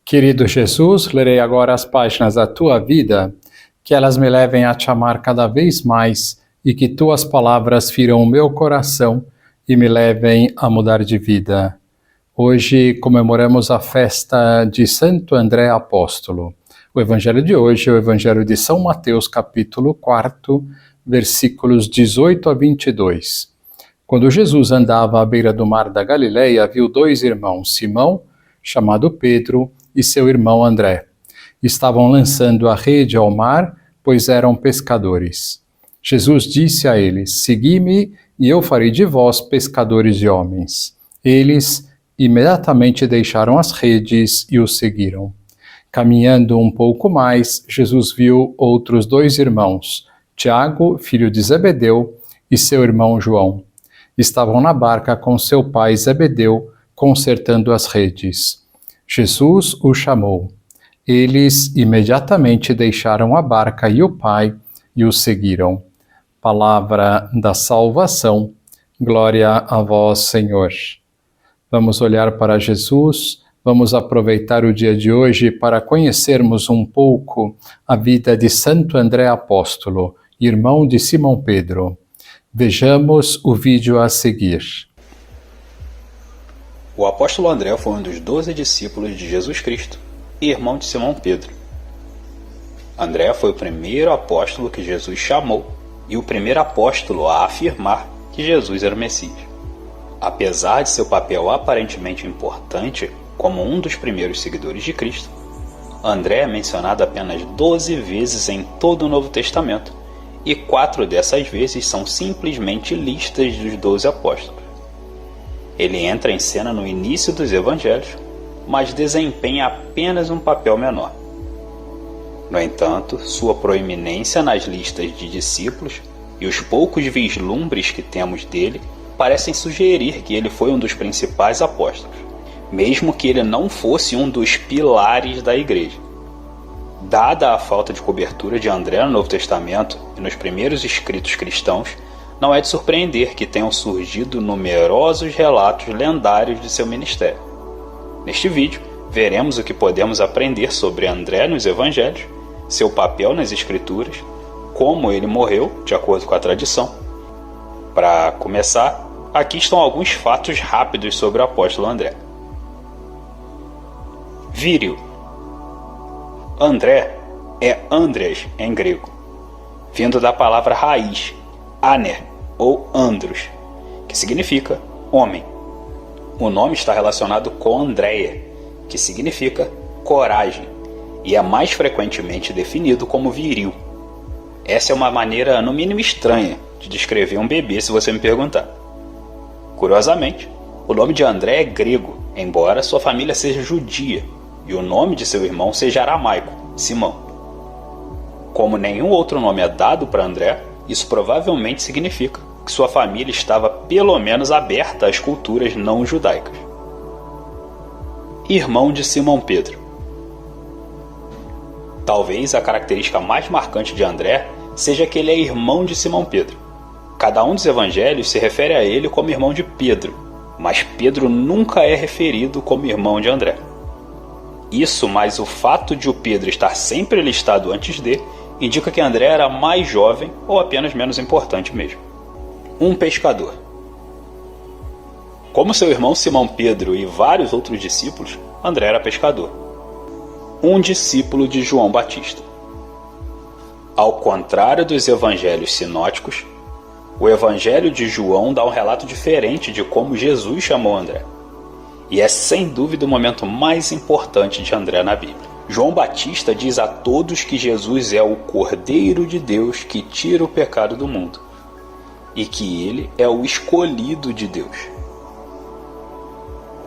Querido Jesus, lerei agora as páginas da Tua vida, que elas me levem a te amar cada vez mais e que Tuas palavras firam o meu coração e me levem a mudar de vida. Hoje comemoramos a festa de Santo André Apóstolo. O evangelho de hoje é o evangelho de São Mateus, capítulo 4, versículos 18 a 22. Quando Jesus andava à beira do mar da Galileia, viu dois irmãos, Simão, chamado Pedro, e seu irmão André. Estavam lançando a rede ao mar, pois eram pescadores. Jesus disse a eles: Segui-me, e eu farei de vós pescadores de homens. Eles imediatamente deixaram as redes e o seguiram. Caminhando um pouco mais, Jesus viu outros dois irmãos, Tiago, filho de Zebedeu, e seu irmão João. Estavam na barca com seu pai Zebedeu, consertando as redes. Jesus os chamou. Eles imediatamente deixaram a barca e o pai e o seguiram. Palavra da salvação. Glória a vós, Senhor. Vamos olhar para Jesus, vamos aproveitar o dia de hoje para conhecermos um pouco a vida de Santo André Apóstolo, irmão de Simão Pedro. Vejamos o vídeo a seguir. O apóstolo André foi um dos 12 discípulos de Jesus Cristo e irmão de Simão Pedro. André foi o primeiro apóstolo que Jesus chamou e o primeiro apóstolo a afirmar que Jesus era o Messias. Apesar de seu papel aparentemente importante como um dos primeiros seguidores de Cristo, André é mencionado apenas 12 vezes em todo o Novo Testamento e 4 dessas vezes são simplesmente listas dos 12 apóstolos. Ele entra em cena no início dos evangelhos, mas desempenha apenas um papel menor. No entanto, sua proeminência nas listas de discípulos e os poucos vislumbres que temos dele parecem sugerir que ele foi um dos principais apóstolos, mesmo que ele não fosse um dos pilares da igreja. Dada a falta de cobertura de André no Novo Testamento e nos primeiros escritos cristãos, não é de surpreender que tenham surgido numerosos relatos lendários de seu ministério. Neste vídeo, veremos o que podemos aprender sobre André nos evangelhos, seu papel nas escrituras, como ele morreu, de acordo com a tradição. Para começar, aqui estão alguns fatos rápidos sobre o apóstolo André. Vírio. André é Andreas em grego, vindo da palavra raiz, aner, ou andros, que significa homem. O nome está relacionado com Andréia, que significa coragem, e é mais frequentemente definido como viril. Essa é uma maneira, no mínimo estranha, de descrever um bebê, se você me perguntar. Curiosamente, o nome de André é grego, embora sua família seja judia, e o nome de seu irmão seja aramaico, Simão. Como nenhum outro nome é dado para André, isso provavelmente significa que sua família estava pelo menos aberta às culturas não judaicas. Irmão de Simão Pedro. Talvez a característica mais marcante de André seja que ele é irmão de Simão Pedro. Cada um dos evangelhos se refere a ele como irmão de Pedro, mas Pedro nunca é referido como irmão de André. Isso, mais o fato de o Pedro estar sempre listado antes de, indica que André era mais jovem ou apenas menos importante mesmo. Um pescador. Como seu irmão Simão Pedro e vários outros discípulos, André era pescador. Um discípulo de João Batista. Ao contrário dos evangelhos sinóticos, o evangelho de João dá um relato diferente de como Jesus chamou André. E é sem dúvida o momento mais importante de André na Bíblia. João Batista diz a todos que Jesus é o Cordeiro de Deus que tira o pecado do mundo e que ele é o escolhido de Deus.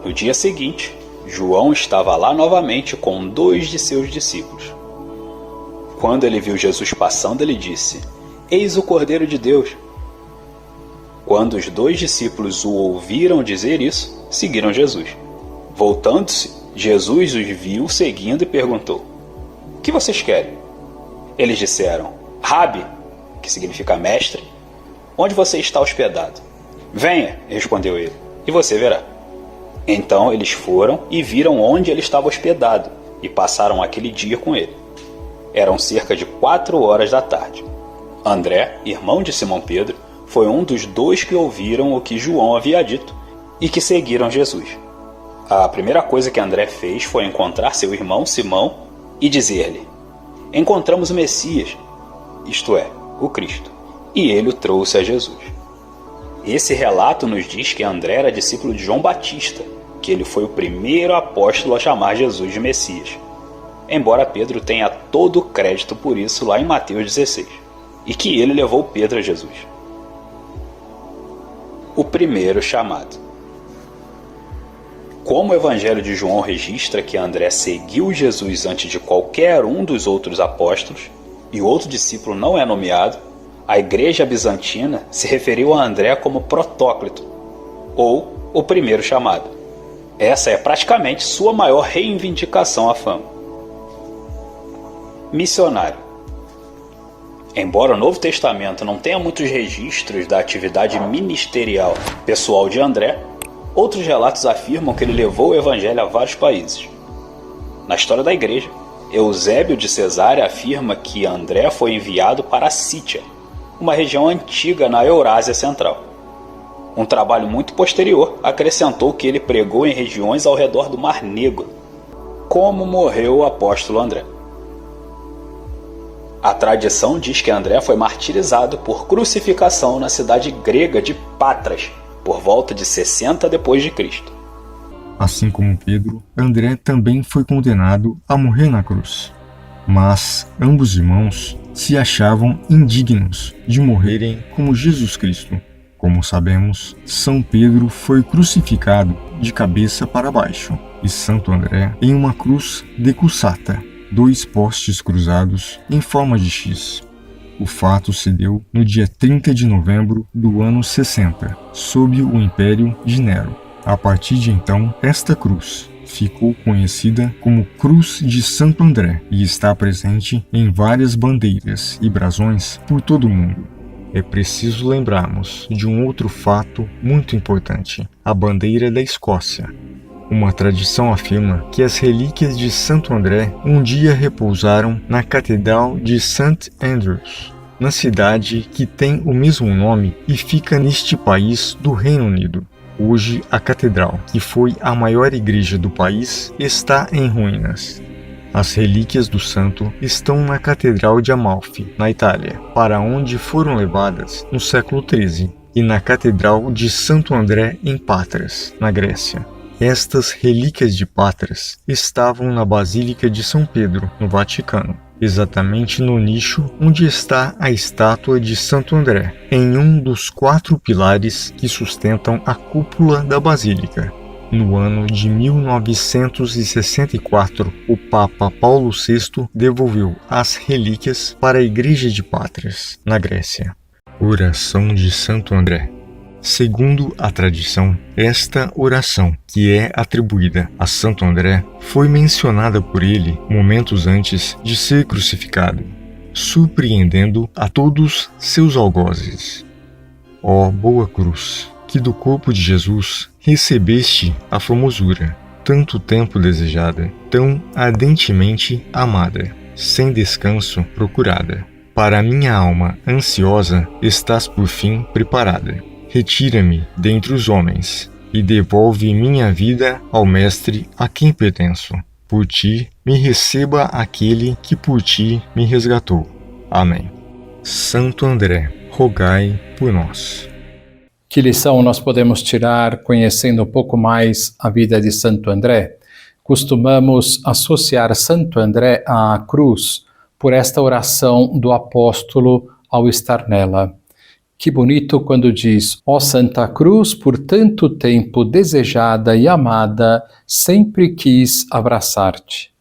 No dia seguinte, João estava lá novamente com 2 de seus discípulos. Quando ele viu Jesus passando, ele disse: Eis o Cordeiro de Deus. Quando os 2 discípulos o ouviram dizer isso, seguiram Jesus. Voltando-se, Jesus os viu seguindo e perguntou: O que vocês querem? Eles disseram: Rabi, que significa mestre, onde você está hospedado? Venha, respondeu ele, e você verá. Então eles foram e viram onde ele estava hospedado, e passaram aquele dia com ele. Eram cerca de 4 horas da tarde. André, irmão de Simão Pedro, foi um dos 2 que ouviram o que João havia dito e que seguiram Jesus. A primeira coisa que André fez foi encontrar seu irmão Simão e dizer-lhe: encontramos o Messias, isto é, o Cristo, e ele o trouxe a Jesus. Esse relato nos diz que André era discípulo de João Batista, que ele foi o primeiro apóstolo a chamar Jesus de Messias, embora Pedro tenha todo o crédito por isso lá em Mateus 16, e que ele levou Pedro a Jesus. O primeiro chamado. Como o Evangelho de João registra que André seguiu Jesus antes de qualquer um dos outros apóstolos, e o outro discípulo não é nomeado, a Igreja Bizantina se referiu a André como Protóclito, ou o primeiro chamado. Essa é praticamente sua maior reivindicação à fama. Missionário. Embora o Novo Testamento não tenha muitos registros da atividade ministerial pessoal de André, outros relatos afirmam que ele levou o Evangelho a vários países. Na história da Igreja, Eusébio de Cesareia afirma que André foi enviado para a Sítia, uma região antiga na Eurásia Central. Um trabalho muito posterior acrescentou que ele pregou em regiões ao redor do Mar Negro. Como morreu o apóstolo André? A tradição diz que André foi martirizado por crucificação na cidade grega de Patras, por volta de 60 d.C. Assim como Pedro, André também foi condenado a morrer na cruz. Mas ambos irmãos se achavam indignos de morrerem como Jesus Cristo. Como sabemos, São Pedro foi crucificado de cabeça para baixo e Santo André em uma cruz decussata, 2 postes cruzados em forma de X. O fato se deu no dia 30 de novembro do ano 60, sob o Império de Nero. A partir de então, esta cruz ficou conhecida como Cruz de Santo André e está presente em várias bandeiras e brasões por todo o mundo. É preciso lembrarmos de um outro fato muito importante, a bandeira da Escócia. Uma tradição afirma que as relíquias de Santo André um dia repousaram na Catedral de St. Andrews, na cidade que tem o mesmo nome e fica neste país do Reino Unido. Hoje, a catedral, que foi a maior igreja do país, está em ruínas. As relíquias do santo estão na Catedral de Amalfi, na Itália, para onde foram levadas no século XIII, e na Catedral de Santo André em Patras, na Grécia. Estas relíquias de Patras estavam na Basílica de São Pedro, no Vaticano, exatamente no nicho onde está a estátua de Santo André, em um dos 4 pilares que sustentam a cúpula da Basílica. No ano de 1964, o Papa Paulo VI devolveu as relíquias para a Igreja de Patras, na Grécia. Oração de Santo André. Segundo a tradição, esta oração, que é atribuída a Santo André, foi mencionada por ele momentos antes de ser crucificado, surpreendendo a todos seus algozes. Ó boa cruz, que do corpo de Jesus recebeste a formosura, tanto tempo desejada, tão ardentemente amada, sem descanso procurada. Para minha alma ansiosa estás por fim preparada. Retira-me dentre os homens, e devolve minha vida ao Mestre a quem pertenço. Por ti me receba aquele que por ti me resgatou. Amém. Santo André, rogai por nós. Que lição nós podemos tirar conhecendo um pouco mais a vida de Santo André? Costumamos associar Santo André à cruz por esta oração do apóstolo ao estar nela. Que bonito quando diz: ó Santa Cruz, por tanto tempo desejada e amada, sempre quis abraçar-te.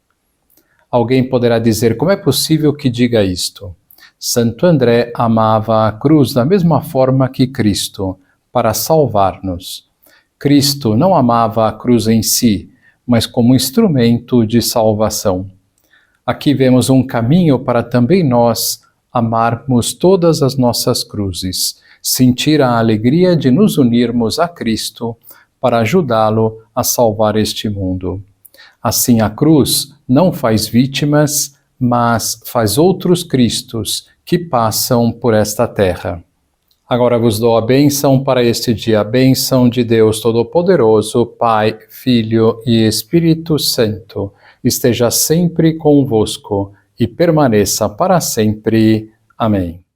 Alguém poderá dizer: como é possível que diga isto? Santo André amava a cruz da mesma forma que Cristo, para salvar-nos. Cristo não amava a cruz em si, mas como instrumento de salvação. Aqui vemos um caminho para também nós amarmos todas as nossas cruzes, sentir a alegria de nos unirmos a Cristo para ajudá-lo a salvar este mundo. Assim, a cruz não faz vítimas, mas faz outros Cristos que passam por esta terra. Agora vos dou a bênção para este dia, a bênção de Deus Todo-Poderoso, Pai, Filho e Espírito Santo, esteja sempre convosco e permaneça para sempre. Amém.